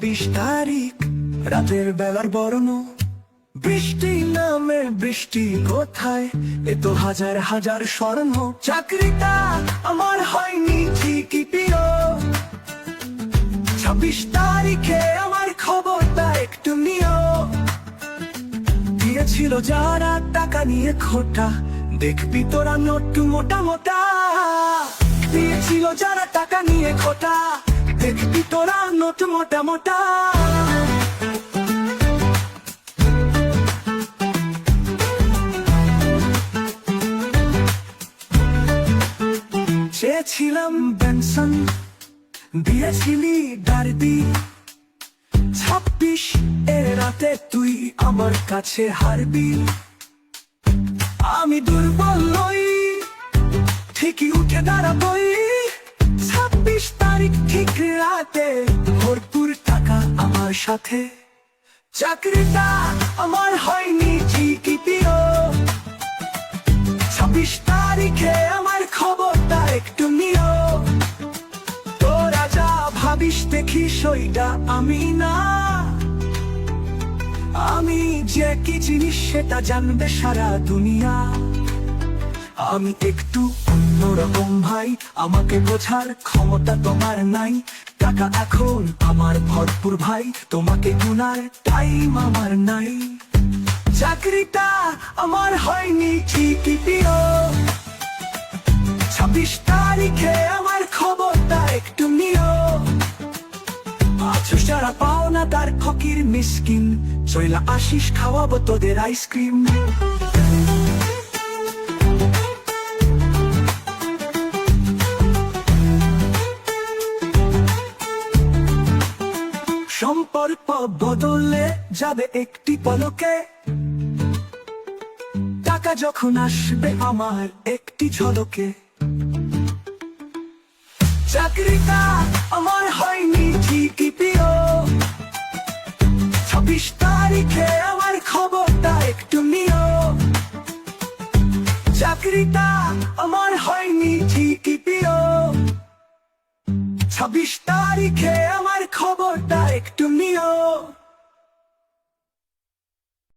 26 তারিখ রাতের বেলার বরণ, বৃষ্টি নামে বৃষ্টি কোথায়, এ তো হাজার হাজার স্বর্ণ। চাকরিটা আমার হয়নি ঠিকই প্রিয়, 26 তারিখে আমার খবরটা একটু নিও। দিয়েছিল যারা টাকা নিয়ে খোটা, দেখবি তোরা নোট মোটা মোটা। দিয়েছিল যারা টাকা নিয়ে খোটা, দেখবি তোরা নোট মোটা মোটা। চেয়েছিলাম বেনসন, দিয়েছিলি ডার্বি, 26 এর রাতে তুই আমার কাছে হারবি। আমি দুর্বল নই, ঠিকই উঠে দাঁড়াবই। 26 তারিখ ঠিক রাতে ভরপুর টাকা আমার সাথে। চাকরিটা আমার হয়নি ঠিকই প্রিয়, 26 তারিখে আমার খবরটা একটু নিও। তোরা যা ভাবিস দেখিস ওইটা আমি না, আমি যে কি জিনিস সেটা জানবে সারা দুনিয়া। আমি একটু অন্যরকম ভাই, আমাকে বোঝার ক্ষমতা তোমার নাই। টাকা এখন আমার ভরপুর ভাই, তোমাকে গুনার টাইম আমার নাই। চাকরিটা আমার হয়নি ঠিকই প্রিয়, 26 তারিখে আমার খবরটা একটু নিও। আছো যারা পাও না তার ফকির মিসকিন, চইলা আসিস খাওয়াবো তোদের আইসক্রিম। সম্পর্ক বদলে যাবে একটি পলকে, টাকা যখন আসবে আমার একটি ঝলকে। চাকরিটা আমার হয়নি ঠিকই প্রিয়, 26 তারিখে আমার খবরটা একটু নিও। চাকরিটা আমার হয়নি ঠিকই প্রিয়, 26 তারিখে আমার খবরটা একটু নিও।